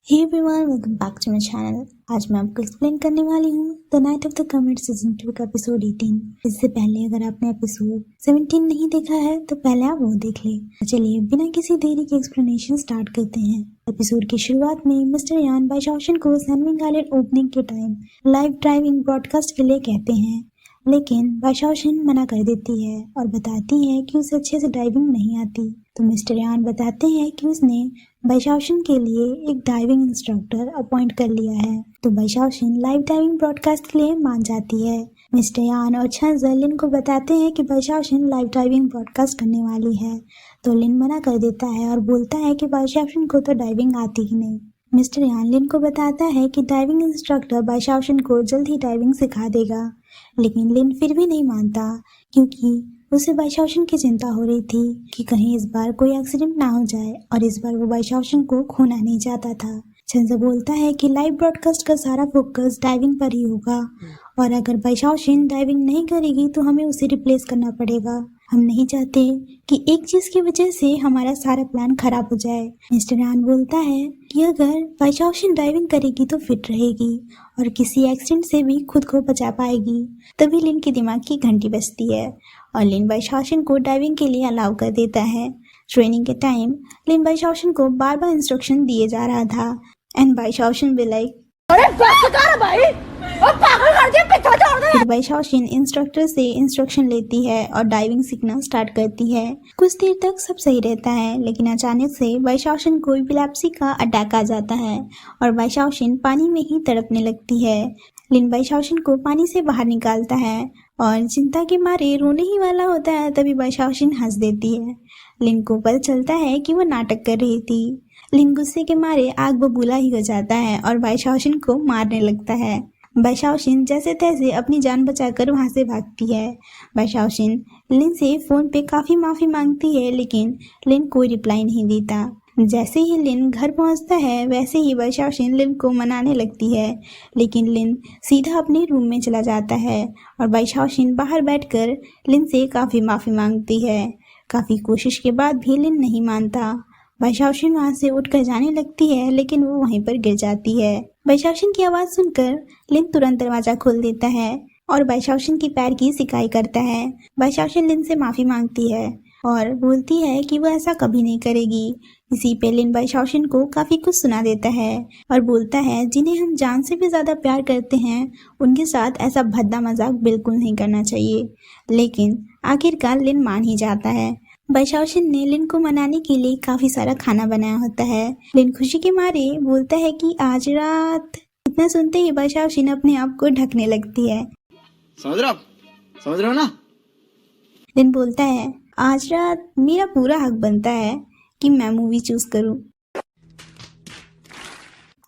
Hey everyone, welcome back to my channel. आज मैं आपको एक्सप्लेन करने वाली हूँ the knight of the comet season 2 का एपिसोड 18। इससे पहले अगर आपने एपिसोड 17 नहीं देखा है तो पहले आप वो देख ले। चलिए बिना किसी देरी के एक्सप्लेनेशन स्टार्ट करते हैं। एपिसोड की शुरुआत में मिस्टर यान बाइशाओशन को सैनविंग आइलैंड ओपनिंग के टाइम लाइव ड्राइविंग ब्रॉडकास्ट के लिए कहते हैं, लेकिन बाइशाओशन मना कर देती है और बताती है कि उसे अच्छे से ड्राइविंग नहीं आती। तो मिस्टर यान बताते हैं कि उसने बाइशाओशन के लिए एक डाइविंग इंस्ट्रक्टर अपॉइंट कर लिया है। तो बाइशाओशन लाइव डाइविंग ब्रॉडकास्ट के लिए मान जाती है। मिस्टर यान और छांजर लिन को बताते हैं कि बाइशाओशन लाइव डाइविंग ब्रॉडकास्ट करने वाली है। तो लिन मना कर देता है और बोलता है कि बाइशाओशन को तो डाइविंग आती ही नहीं। मिस्टर यान लिन को बताता है कि डाइविंग इंस्ट्रक्टर बाइशाओशन को जल्द ही डाइविंग सिखा देगा, लेकिन लिन फिर भी नहीं मानता क्योंकि उसे बाइशाओशन की चिंता हो रही थी कि कहीं इस बार कोई एक्सीडेंट ना हो जाए, और इस बार वो बाइशाओशन को खोना नहीं चाहता था। छांजर बोलता है कि लाइव ब्रॉडकास्ट का सारा फोकस डाइविंग पर ही होगा और अगर बाइशाओशन डाइविंग नहीं करेगी तो हमें उसे रिप्लेस करना पड़ेगा। हम नहीं चाहते कि एक चीज की वजह से हमारा सारा प्लान खराब हो जाए। मिस्टर यान बोलता है कि अगर बाइशाओशन डाइविंग करेगी तो फिट रहेगी और किसी एक्सीडेंट से भी खुद को बचा पाएगी। तभी लिन के दिमाग की घंटी बजती है और लिन बाइशाओशन को डाइविंग के लिए अलाउ कर देता है। ट्रेनिंग के टाइम लिन बाइशाओशन को बार बार इंस्ट्रक्शन दिए जा रहा था एंड बाइशाओशन भी लाइक अरे बस कर भाई, और पागल कर दिया, पीछे छोड़ दे। फिर बाइशाओशन इंस्ट्रक्टर से इंस्ट्रक्शन लेती है और डाइविंग सीखना स्टार्ट करती है। कुछ देर तक सब सही रहता है, लेकिन अचानक से बाइशाओशन को एपिलेप्सी का अटैक आ जाता है और बाइशाओशन पानी में ही तड़पने लगती है। लिन बाइशाओशन को पानी से बाहर निकालता है और चिंता के मारे रोने ही वाला होता है, तभी बाइशाओशन हंस देती है। लिन को पता चलता है कि वो नाटक कर रही थी। लिन गुस्से के मारे आग बबूला ही हो जाता है और बाइशाओशन को मारने लगता है। बाइशाओशन जैसे तैसे अपनी जान बचाकर वहां से भागती है। बाइशाओशन लिन से फोन पे काफी माफी मांगती है, लेकिन लिन कोई रिप्लाई नहीं देता। जैसे ही लिन घर पहुंचता है वैसे ही बाइशाओशन लिन को मनाने लगती है, लेकिन लिन सीधा अपने रूम में चला जाता है और बाइशाओशन बाहर बैठकर लिन से काफी माफी मांगती है। काफी कोशिश के बाद भी लिन नहीं मानता। बाइशाओशन वहां से उठकर जाने लगती है, लेकिन वो वहीं पर गिर जाती है। बाइशाओशन की आवाज सुनकर लिन तुरंत दरवाजा खोल देता है और बाइशाओशन की पैर की सिकाई करता है। बाइशाओशन लिन से माफी मांगती है और बोलती है कि वो ऐसा कभी नहीं करेगी। इसी पे लिन बाइशाओशन को काफी कुछ सुना देता है और बोलता है जिन्हें हम जान से भी ज्यादा प्यार करते हैं उनके साथ ऐसा भद्दा मजाक बिल्कुल नहीं करना चाहिए। लेकिन आखिरकार लिन मान ही जाता है। बाइशाओशन ने लिन को मनाने के लिए काफी सारा खाना बनाया होता है। लिन खुशी के मारे बोलता है कि आज रात। इतना सुनते ही बाइशाओशन अपने आप को ढकने लगती है। समझ रहे हो ना? लिन बोलता है आज रात मेरा पूरा हक बनता है कि मैं मूवी चूज करूं।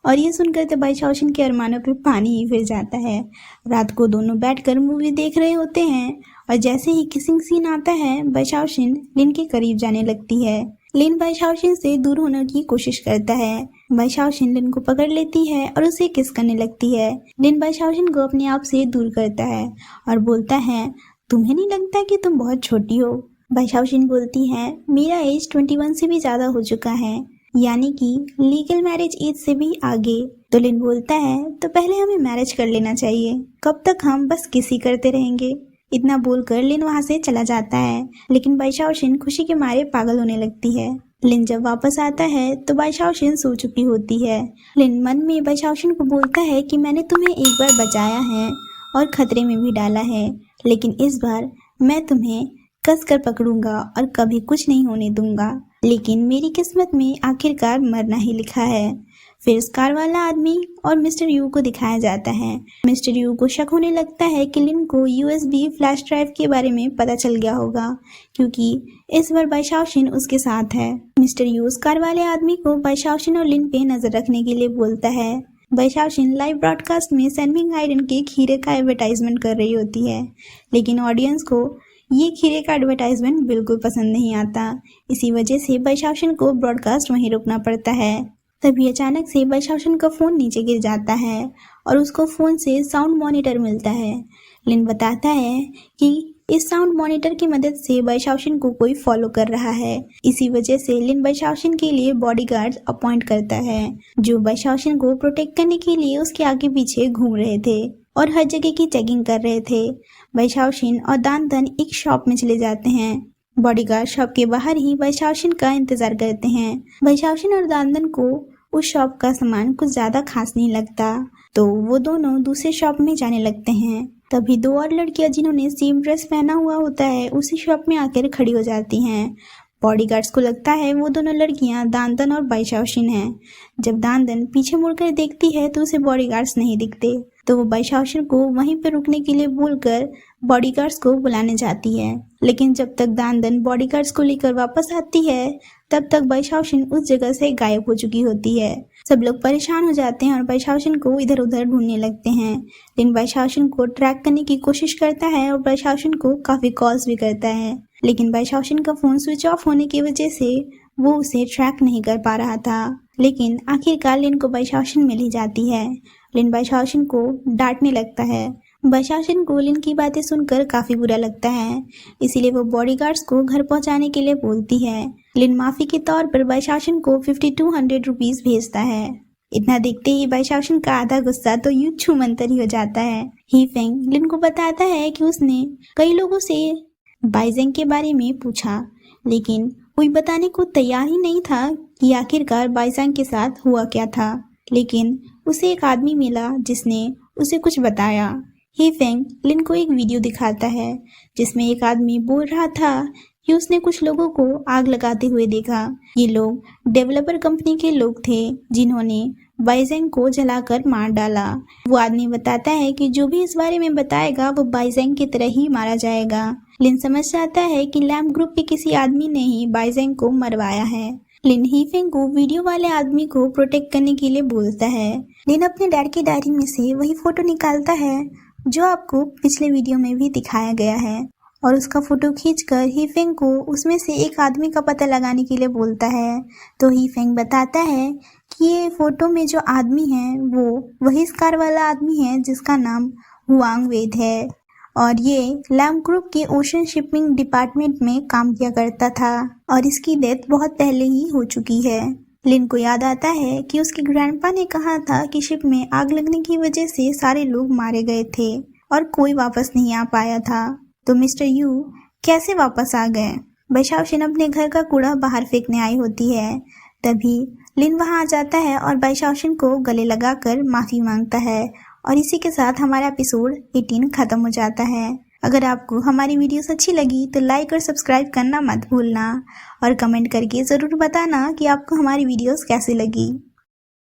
और ये सुनकर तो बाइशाओशन के अरमानों पे पानी ही फिर जाता है। रात को दोनों बैठकर मूवी देख रहे होते हैं और जैसे ही किसिंग सीन आता है बाइशाओशन लिन के करीब जाने लगती है। लिन बाइशाओशन से दूर होने की कोशिश करता है। बाइशाओशन लिन को पकड़ लेती है और उसे किस करने लगती है। लिन बाइशाओशन को अपने आप से दूर करता है और बोलता है तुम्हें नहीं लगता कि तुम बहुत छोटी हो? बाइशाओशन बोलती है मेरा एज 21 से भी ज्यादा हो चुका है, यानी कि लीगल मैरिज एज से भी आगे। तो लिन बोलता है तो पहले हमें मैरिज कर लेना चाहिए, कब तक हम बस किसी करते रहेंगे। इतना बोलकर लिन वहां से चला जाता है, लेकिन बाइशाओशन खुशी के मारे पागल होने लगती है। लिन जब वापस आता है तो बाइशाओशन सो चुकी होती है। लिन मन में बाइशाओशन को बोलता है कि मैंने तुम्हें एक बार बचाया है और खतरे में भी डाला है, लेकिन इस बार मैं तुम्हें कस कर पकड़ूंगा और कभी कुछ नहीं होने दूंगा। लेकिन मेरी किस्मत में आखिरकार मरना ही लिखा है। फिर स्कार वाला आदमी और मिस्टर यू को दिखाया जाता है। मिस्टर यू को शक होने लगता है कि लिन को यूएसबी फ्लैश ड्राइव के बारे में पता चल गया होगा, क्योंकि इस बार बाइशाओशन उसके साथ है। मिस्टर यू स्कार वाले आदमी को बाइशाओशन और लिन पे नजर रखने के लिए बोलता है। बाइशाओशन लाइव ब्रॉडकास्ट में सैनविंग आइलैंड के खीरे का एडवर्टाइजमेंट कर रही होती है, लेकिन ऑडियंस को ये खीरे का एडवर्टाइजमेंट बिल्कुल पसंद नहीं आता। इसी वजह से बाइशाओशन को ब्रॉडकास्ट वहीं रोकना पड़ता है। तभी अचानक से बाइशाओशन का फोन नीचे गिर जाता है और उसको फोन से साउंड मॉनिटर मिलता है। लिन बताता है कि इस साउंड मॉनिटर की मदद से बैशाओशिन को कोई फॉलो कर रहा है। इसी वजह से लिन बैशाओशिन के लिए बॉडीगार्ड्स अपॉइंट करता है जो बैशाओशिन को प्रोटेक्ट करने के लिए उसके आगे पीछे घूम रहे थे और हर जगह की चेकिंग कर रहे थे। बैशाओशिन और दानदन एक शॉप में चले जाते हैं। बॉडीगार्ड शॉप के बाहर ही बैशाओशिन का इंतजार करते हैं। बैशाओशिन और दानदन को उस शॉप का सामान कुछ ज्यादा खास नहीं लगता, तो वो दोनों दूसरे शॉप में जाने लगते हैं। तभी दो और लड़कियां जिन्होंने सेम ड्रेस पहना हुआ होता है उसी शॉप में आकर खड़ी हो जाती हैं। बॉडीगार्ड्स को लगता है वो दोनों लड़कियां दानदन और बैशाओशिन हैं। जब दानदन पीछे मुड़कर देखती है तो उसे बॉडीगार्ड्स नहीं दिखते, तो वो बैशाओशिन को वहीं पर रुकने के लिए बोलकर बॉडीगार्ड्स को बुलाने जाती है। लेकिन जब तक दानदन बॉडीगार्ड्स को लेकर वापस आती है तब तक बैशाओशिन उस जगह से गायब हो चुकी होती है। सब लोग परेशान हो जाते हैं और बैशाओशिन को इधर उधर ढूंढने लगते हैं। लेकिन बैशाओशिन को ट्रैक करने की कोशिश करता है और बैशाओशिन को काफी कॉल्स भी करता है, लेकिन बैशाओशिन का फोन स्विच ऑफ होने की वजह से वो उसे ट्रैक नहीं कर पा रहा था। लेकिन आखिरकार लिन को बैशाओशिन मिल ही जाती है। लिन बैशाओशिन को डांटने लगता है। बैशाओशिन को लिन की बातें सुनकर काफी बुरा लगता है, इसीलिए वो बॉडीगार्ड्स को घर पहुंचाने के लिए बोलती है। लिन माफी के तौर पर बैशाओशिन को 5200 रुपीज भेजता है। इतना देखते ही बैशाओशिन का आधा गुस्सा तो यूं छूमंतर ही हो जाता है। ही फेंग लिन को बताता है कि उसने कई लोगों से बाइजेंग के बारे में पूछा, लेकिन कोई बताने को तैयार ही नहीं था कि आखिरकार बाइजेंग के साथ हुआ क्या था। लेकिन उसे एक आदमी मिला जिसने उसे कुछ बताया। ही फेंग लिन को एक वीडियो दिखाता है जिसमें एक आदमी बोल रहा था कि उसने कुछ लोगों को आग लगाते हुए देखा। ये लोग डेवलपर कंपनी के लोग थे जिन्होंने बाइजेंग को जलाकर मार डाला। वो आदमी बताता है कि जो भी इस बारे में बताएगा वो बाइजेंग की तरह ही मारा जाएगा। लिन समझ जाता है कि लैम्प ग्रुप के किसी आदमी ने ही बाइजेंग को मरवाया है। लिन ही फेंग को वीडियो वाले आदमी को प्रोटेक्ट करने के लिए बोलता है। लिन अपने डैड की डायरी में से वही फोटो निकालता है जो आपको पिछले वीडियो में भी दिखाया गया है और उसका फोटो खींचकर ही फेंग को उसमें से एक आदमी का पता लगाने के लिए बोलता है। तो ही फेंग बताता है कि ये फोटो में जो आदमी है वो वही स्कार वाला आदमी है जिसका नाम हुआंग वेद है और ये लैम्प ग्रुप के ओशन शिपिंग डिपार्टमेंट में काम किया करता था और इसकी डेथ बहुत पहले ही हो चुकी है। लिन को याद आता है कि उसके ग्रैंडपा ने कहा था कि शिप में आग लगने की वजह से सारे लोग मारे गए थे और कोई वापस नहीं आ पाया था, तो मिस्टर यू कैसे वापस आ गए। बैशाओशिन अपने घर का कूड़ा बाहर फेंकने आई होती है। तभी लिन वहां आ जाता है और बैशाओशिन को गले लगाकर माफी मांगता है और इसी के साथ हमारा एपिसोड 18 खत्म हो जाता है। अगर आपको हमारी वीडियोस अच्छी लगी तो लाइक और सब्सक्राइब करना मत भूलना और कमेंट करके ज़रूर बताना कि आपको हमारी वीडियोस कैसी लगी।